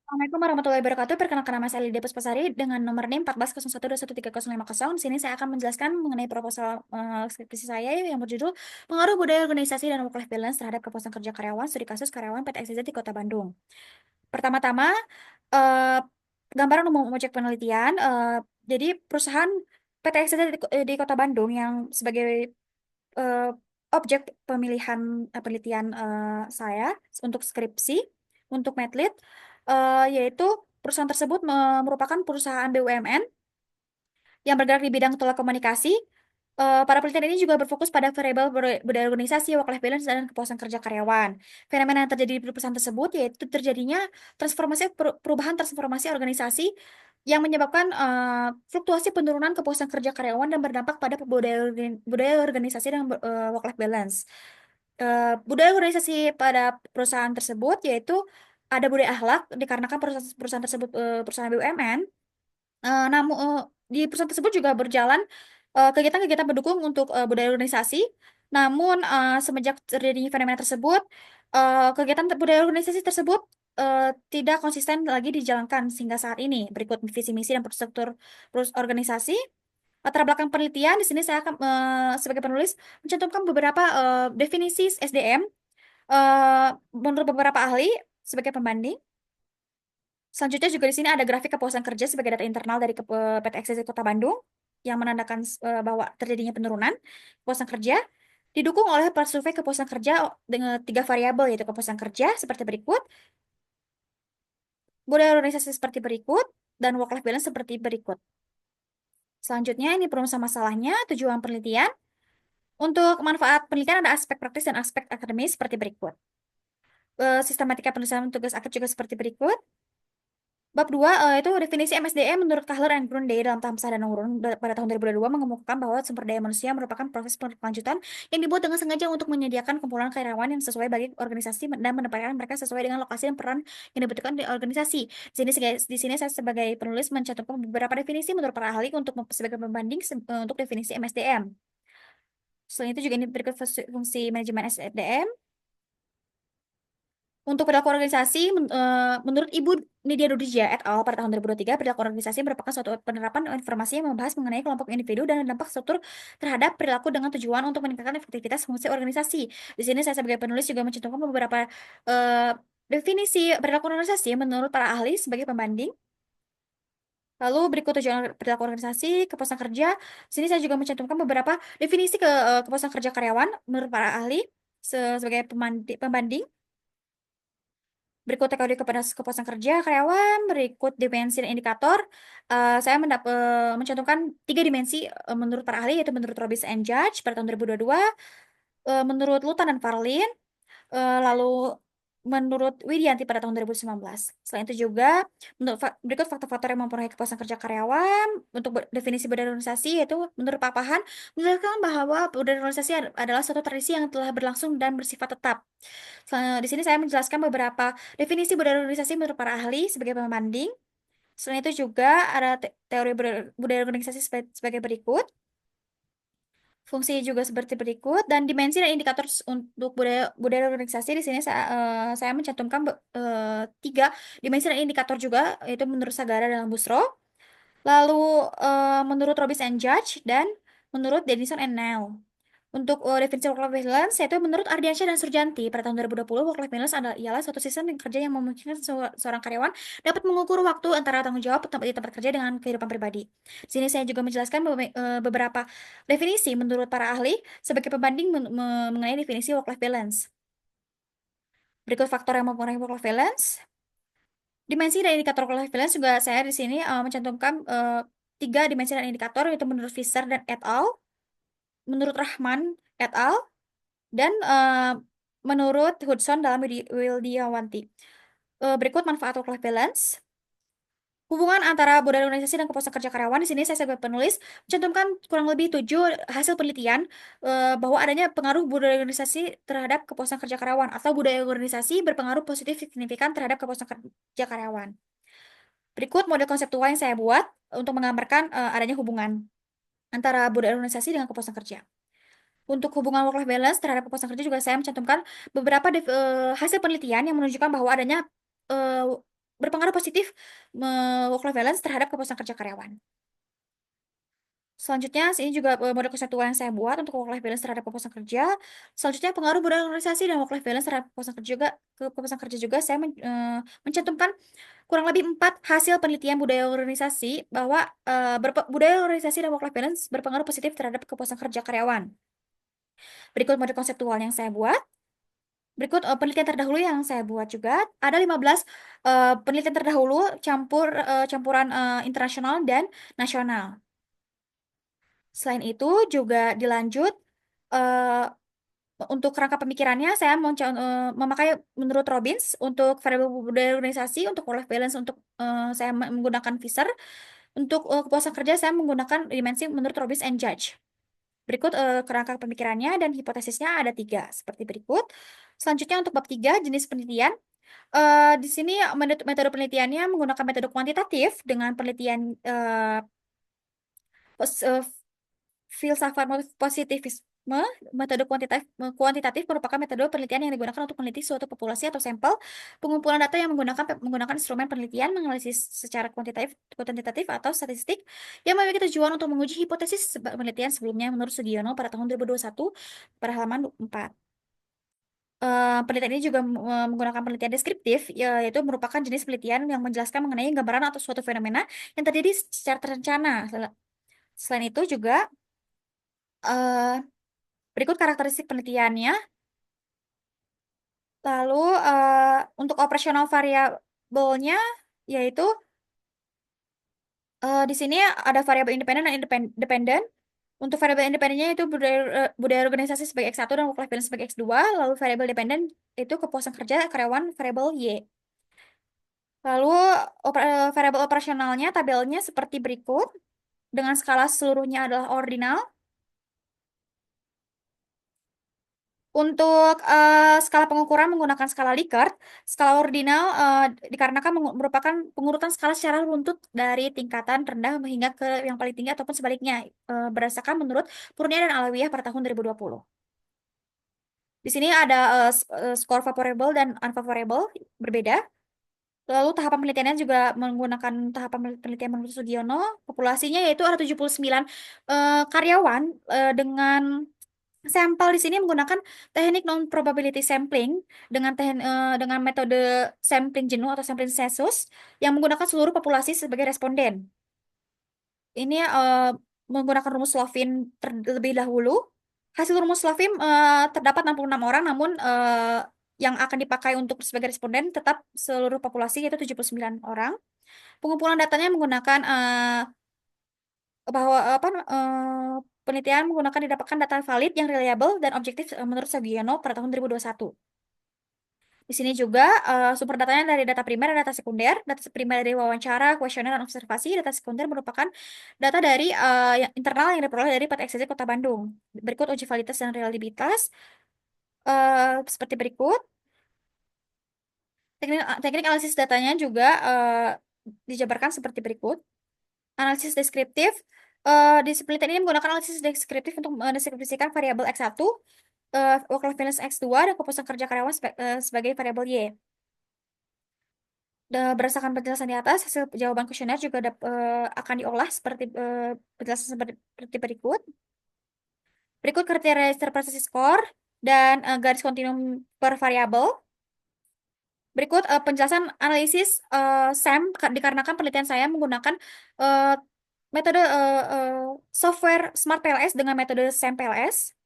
Assalamualaikum warahmatullahi wabarakatuh. Perkenalkan nama saya Lydia Puspasari dengan nomor NIM 1401213050. Di sini saya akan menjelaskan mengenai proposal skripsi saya yang berjudul Pengaruh Budaya Organisasi dan Work-Life Balance terhadap kepuasan kerja karyawan, studi kasus karyawan PT XYZ di Kota Bandung. Pertama-tama, eh, gambaran umum objek penelitian. Jadi perusahaan PT XYZ di Kota Bandung yang sebagai eh, objek pemilihan penelitian saya untuk skripsi, untuk medlit, yaitu perusahaan tersebut merupakan perusahaan BUMN yang bergerak di bidang telekomunikasi. Para penelitian ini juga berfokus pada variabel budaya organisasi, work-life balance, dan kepuasan kerja karyawan. Fenomena yang terjadi di perusahaan tersebut yaitu terjadinya perubahan transformasi organisasi yang menyebabkan fluktuasi penurunan kepuasan kerja karyawan dan berdampak pada budaya organisasi dan work-life balance. Budaya organisasi pada perusahaan tersebut yaitu ada budaya akhlak dikarenakan perusahaan tersebut perusahaan BUMN. Namun di perusahaan tersebut juga berjalan kegiatan-kegiatan pendukung untuk budaya organisasi. Namun semenjak terjadinya fenomena tersebut, kegiatan budaya organisasi tersebut tidak konsisten lagi dijalankan sehingga saat ini. Berikut visi misi dan struktur organisasi. Latar belakang penelitian di sini saya akan sebagai penulis mencantumkan beberapa definisi SDM menurut beberapa ahli sebagai pembanding. Selanjutnya juga di sini ada grafik kepuasan kerja sebagai data internal dari PT XYZ Kota Bandung yang menandakan bahwa terjadinya penurunan kepuasan kerja didukung oleh survei kepuasan kerja dengan tiga variabel yaitu kepuasan kerja seperti berikut, budaya organisasi seperti berikut, dan work-life balance seperti berikut. Selanjutnya ini perumus masalahnya, tujuan penelitian. Untuk manfaat penelitian ada aspek praktis dan aspek akademis seperti berikut. Sistematika penulisan tugas akhir juga seperti berikut. Bab 2 itu definisi MSDM menurut Kahler and Grundy dalam Tamsah dan Nurun pada tahun 2022 mengemukakan bahwa sumber daya manusia merupakan proses berkelanjutan yang dibuat dengan sengaja untuk menyediakan kumpulan karyawan yang sesuai bagi organisasi dan menempatkan mereka sesuai dengan lokasi dan peran yang dibutuhkan di organisasi. Di sini saya sebagai penulis mencantumkan beberapa definisi menurut para ahli untuk sebagai pembanding untuk definisi MSDM. Selain itu juga ini berikut fungsi manajemen SDM. Untuk perilaku organisasi, menurut Ibu Nidia Dudija et al. Pada tahun 2023, perilaku organisasi merupakan suatu penerapan informasi yang membahas mengenai kelompok individu dan dampak struktur terhadap perilaku dengan tujuan untuk meningkatkan efektivitas fungsi organisasi. Di sini saya sebagai penulis juga mencantumkan beberapa eh, definisi perilaku organisasi menurut para ahli sebagai pembanding. Lalu berikut tujuan perilaku organisasi, kepuasan kerja. Di sini saya juga mencantumkan beberapa definisi kepuasan kerja karyawan menurut para ahli sebagai pembanding. Berikut teori kepada kepuasan kerja karyawan, berikut dimensi dan indikator. Saya mencantumkan tiga dimensi menurut para ahli, yaitu menurut Robis and Judge pada tahun 2022, menurut Lutan dan Farlin, lalu menurut Widianti pada tahun 2019. Selain itu juga, berikut faktor-faktor yang mempengaruhi kepuasan kerja karyawan untuk definisi budaya organisasi, yaitu menurut Pak Pahan, menjelaskan bahwa budaya organisasi adalah suatu tradisi yang telah berlangsung dan bersifat tetap. Di sini saya menjelaskan beberapa definisi budaya organisasi menurut para ahli sebagai pembanding. Selain itu juga ada teori budaya organisasi sebagai berikut. Fungsi juga seperti berikut dan dimensi dan indikator untuk budaya organisasi di sini saya mencantumkan tiga dimensi dan indikator juga yaitu menurut Sagara dan Busro, lalu menurut Robis and Judge dan menurut Denison and Nell. Untuk definisi work-life balance, yaitu menurut Ardiansyah dan Surjanti, pada tahun 2020, work-life balance ialah suatu sistem kerja yang memungkinkan seorang karyawan dapat mengukur waktu antara tanggung jawab di tempat kerja dengan kehidupan pribadi. Di sini saya juga menjelaskan beberapa definisi menurut para ahli sebagai pembanding mengenai definisi work-life balance. Berikut faktor yang mempengaruhi work-life balance. Dimensi dan indikator work-life balance juga saya di sini mencantumkan tiga dimensi dan indikator, yaitu menurut Fisher dan et al., menurut Rahman et al., dan menurut Hudson dalam Wildiawanti. Berikut manfaat work-life balance. Hubungan antara budaya organisasi dan kepuasan kerja karyawan. Di sini saya sebagai penulis mencantumkan kurang lebih 7 hasil penelitian bahwa adanya pengaruh budaya organisasi terhadap kepuasan kerja karyawan atau budaya organisasi berpengaruh positif signifikan terhadap kepuasan kerja karyawan. Berikut model konseptual yang saya buat untuk menggambarkan adanya hubungan antara budaya organisasi dengan kepuasan kerja. Untuk hubungan work-life balance terhadap kepuasan kerja juga saya mencantumkan beberapa hasil penelitian yang menunjukkan bahwa adanya eh, berpengaruh positif work-life balance terhadap kepuasan kerja karyawan. Selanjutnya, ini juga model konseptual yang saya buat untuk work-life balance terhadap kepuasan kerja. Selanjutnya, pengaruh budaya organisasi dan work-life balance terhadap kepuasan kerja juga saya mencantumkan kurang lebih 4 hasil penelitian budaya organisasi bahwa budaya organisasi dan work-life balance berpengaruh positif terhadap kepuasan kerja karyawan. Berikut model konseptual yang saya buat. Berikut penelitian terdahulu yang saya buat juga. Ada 15 penelitian terdahulu campuran internasional dan nasional. Selain itu juga dilanjut eh, untuk kerangka pemikirannya saya memakai menurut Robbins untuk variabel budaya organisasi, untuk work-life balance untuk saya menggunakan Visser, untuk kepuasan kerja saya menggunakan dimensi menurut Robbins and Judge. Berikut kerangka pemikirannya dan hipotesisnya ada 3 seperti berikut. Selanjutnya untuk bab 3 jenis penelitian. Di sini metode penelitiannya menggunakan metode kuantitatif dengan penelitian pos- eh, filsafat positivisme. Metode kuantitatif merupakan metode penelitian yang digunakan untuk meneliti suatu populasi atau sampel. Pengumpulan data yang menggunakan instrumen penelitian menganalisis secara kuantitatif atau statistik yang memiliki tujuan untuk menguji hipotesis penelitian sebelumnya menurut Sugiono pada tahun 2021 pada halaman 4. Penelitian ini juga menggunakan penelitian deskriptif, yaitu merupakan jenis penelitian yang menjelaskan mengenai gambaran atau suatu fenomena yang terjadi secara terencana. Selain itu juga eh, berikut karakteristik penelitiannya. Lalu untuk operasional variabelnya yaitu di sini ada variabel independen dan dependen. Untuk variabel independennya itu budaya organisasi sebagai X1 dan work-life balance sebagai X2. Lalu variabel dependen itu kepuasan kerja karyawan variabel Y. Lalu variabel operasionalnya tabelnya seperti berikut. Dengan skala seluruhnya adalah ordinal. Untuk skala pengukuran menggunakan skala Likert, skala ordinal dikarenakan merupakan pengurutan skala secara runtut dari tingkatan rendah hingga ke yang paling tinggi ataupun sebaliknya, berdasarkan menurut Purnia dan Alawiyah pada tahun 2020. Di sini ada skor favorable dan unfavorable berbeda. Lalu tahapan penelitiannya juga menggunakan tahapan penelitian menurut Sugiono. Populasinya yaitu ada 79 karyawan dengan sampel di sini menggunakan teknik non-probability sampling dengan metode sampling jenuh atau sampling sensus yang menggunakan seluruh populasi sebagai responden. Ini menggunakan rumus Slovin terlebih dahulu. Hasil rumus Slovin terdapat 66 orang, namun yang akan dipakai untuk sebagai responden tetap seluruh populasi yaitu 79 orang. Pengumpulan datanya menggunakan bahwa penelitian menggunakan didapatkan data valid yang reliable dan objektif menurut Sugiono pada tahun 2021. Di sini juga sumber datanya dari data primer dan data sekunder. Data primer dari wawancara, kuesioner, dan observasi. Data sekunder merupakan data dari yang internal yang diperoleh dari PTXCC Kota Bandung. Berikut uji validitas dan reliabilitas seperti berikut. Teknik analisis datanya juga dijabarkan seperti berikut. Analisis deskriptif. Di penelitian ini menggunakan analisis deskriptif untuk mendeskripsikan variabel X1, work-life balance X2, dan kepuasan kerja karyawan sebagai variabel Y. Berdasarkan penjelasan di atas, hasil jawaban kuesioner juga akan diolah seperti penjelasan seperti berikut. Berikut kriteria interpretasi skor dan garis kontinum per variabel. Berikut penjelasan analisis SAM dikarenakan penelitian saya menggunakan uh, metode software Smart PLS dengan metode SAM PLS.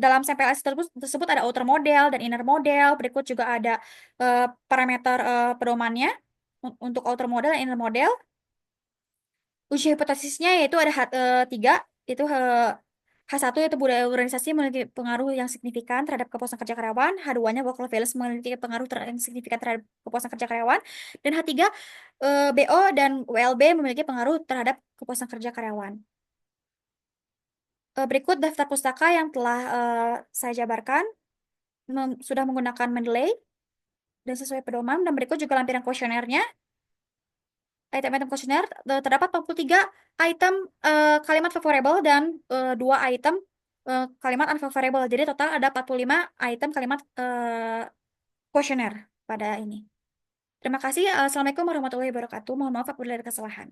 Dalam SAM PLS tersebut ada outer model dan inner model. Berikut juga ada parameter pedomannya untuk outer model dan inner model. Uji hipotesisnya yaitu ada 3, itu H1 yaitu budaya organisasi memiliki pengaruh yang signifikan terhadap kepuasan kerja karyawan, H2-nya work-life balance memiliki pengaruh yang signifikan terhadap kepuasan kerja karyawan, dan H3 BO dan WLB memiliki pengaruh terhadap kepuasan kerja karyawan. Berikut daftar pustaka yang telah saya jabarkan sudah menggunakan Mendeley dan sesuai pedoman, dan berikut juga lampiran kuesionernya. Item-item kuesioner terdapat 43 item kalimat favorable dan 2 item kalimat unfavorable. Jadi total ada 45 item kalimat kuesioner pada ini. Terima kasih. Assalamualaikum warahmatullahi wabarakatuh. Mohon maaf apabila ada kesalahan.